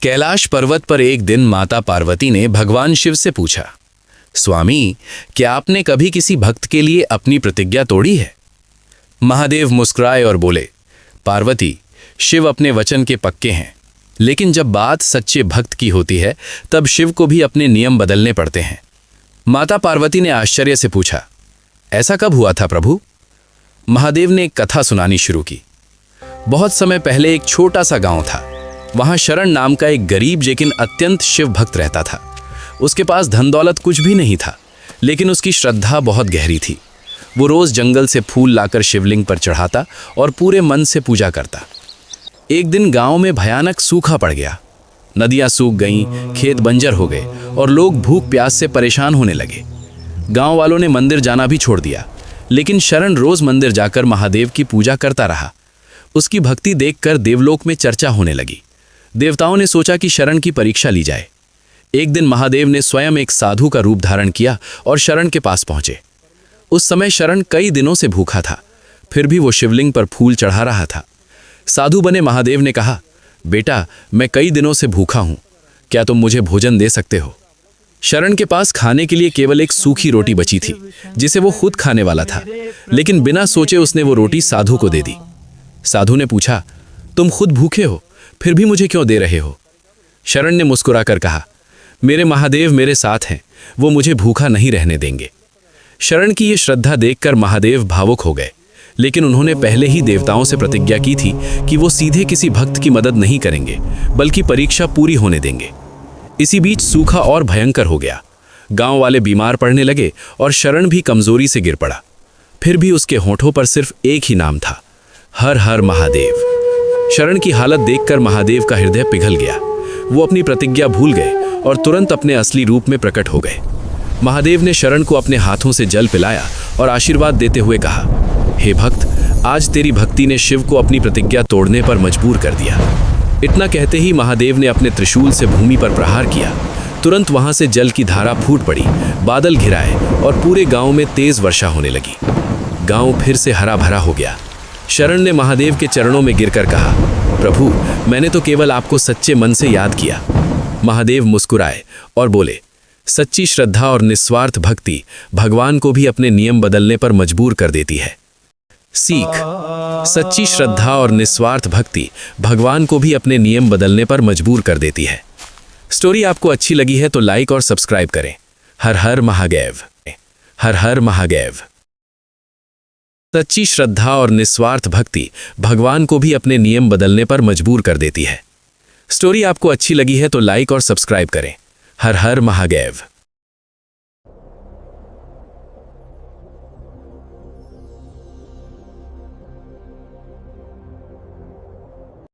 कैलाश पर्वत पर एक दिन माता पार्वती ने भगवान शिव से पूछा, स्वामी, क्या आपने कभी किसी भक्त के लिए अपनी प्रतिज्ञा तोड़ी है? महादेव मुस्कुराए और बोले, पार्वती, शिव अपने वचन के पक्के हैं, लेकिन जब बात सच्चे भक्त की होती है तब शिव को भी अपने नियम बदलने पड़ते हैं। माता पार्वती ने आश्चर्य से पूछा, ऐसा कब हुआ था प्रभु? महादेव ने एक कथा सुनानी शुरू की। बहुत समय पहले एक छोटा सा गांव था। वहां शरण नाम का एक गरीब लेकिन अत्यंत शिव भक्त रहता था। उसके पास धन दौलत कुछ भी नहीं था, लेकिन उसकी श्रद्धा बहुत गहरी थी। वो रोज जंगल से फूल लाकर शिवलिंग पर चढ़ाता और पूरे मन से पूजा करता। एक दिन गांव में भयानक सूखा पड़ गया। नदियां सूख गईं, खेत बंजर हो गए और लोग भूख प्यास से परेशान होने लगे। गांव वालों ने मंदिर जाना भी छोड़ दिया, लेकिन शरण रोज मंदिर जाकर महादेव की पूजा करता रहा। उसकी भक्ति देखकर देवलोक में चर्चा होने लगी। देवताओं ने सोचा कि शरण की परीक्षा ली जाए। एक दिन महादेव ने स्वयं एक साधु का रूप धारण किया और शरण के पास पहुंचे। उस समय शरण कई दिनों से भूखा था, फिर भी वो शिवलिंग पर फूल चढ़ा रहा था। साधु बने महादेव ने कहा, बेटा, मैं कई दिनों से भूखा हूं, क्या तुम मुझे भोजन दे सकते हो? शरण के पास खाने के लिए केवल एक सूखी रोटी बची थी, जिसे वो खुद खाने वाला था, लेकिन बिना सोचे उसने वो रोटी साधु को दे दी। साधु ने पूछा, तुम खुद भूखे हो, फिर भी मुझे क्यों दे रहे हो? शरण ने मुस्कुराकर कहा, मेरे महादेव मेरे साथ हैं, वो मुझे भूखा नहीं रहने देंगे। शरण की ये श्रद्धा देखकर महादेव भावुक हो गए, लेकिन उन्होंने पहले ही देवताओं से प्रतिज्ञा की थी कि वो सीधे किसी भक्त की मदद नहीं करेंगे, बल्कि परीक्षा पूरी होने देंगे। इसी बीच सूखा और भयंकर हो गया। गांव वाले बीमार पड़ने लगे और शरण भी कमजोरी से गिर पड़ा। फिर भी उसके होठों पर सिर्फ एक ही नाम था, हर हर महादेव। शरण की हालत देखकर महादेव का हृदय पिघल गया। वो अपनी प्रतिज्ञा भूल गए और तुरंत अपने असली रूप में प्रकट हो गए। महादेव ने शरण को अपने हाथों से जल पिलाया और आशीर्वाद देते हुए कहा, हे भक्त, आज तेरी भक्ति ने शिव को अपनी प्रतिज्ञा तोड़ने पर मजबूर कर दिया। इतना कहते ही महादेव ने अपने त्रिशूल से भूमि पर प्रहार किया। तुरंत वहां से जल की धारा फूट पड़ी, बादल घिराए और पूरे गांव में तेज वर्षा होने लगी। गांव फिर से हरा भरा हो गया। शरण ने महादेव के चरणों में गिरकर कहा, प्रभु, मैंने तो केवल आपको सच्चे मन से याद किया। महादेव मुस्कुराए और बोले, सच्ची श्रद्धा और निस्वार्थ भक्ति भगवान को भी अपने नियम बदलने पर मजबूर कर देती है। सीख, सच्ची श्रद्धा और निस्वार्थ भक्ति भगवान को भी अपने नियम बदलने पर मजबूर कर देती है। स्टोरी आपको अच्छी लगी है तो लाइक और सब्सक्राइब करें। हर हर महादेव, हर हर महादेव। सच्ची श्रद्धा और निस्वार्थ भक्ति भगवान को भी अपने नियम बदलने पर मजबूर कर देती है। स्टोरी आपको अच्छी लगी है तो लाइक और सब्सक्राइब करें। हर हर महादेव।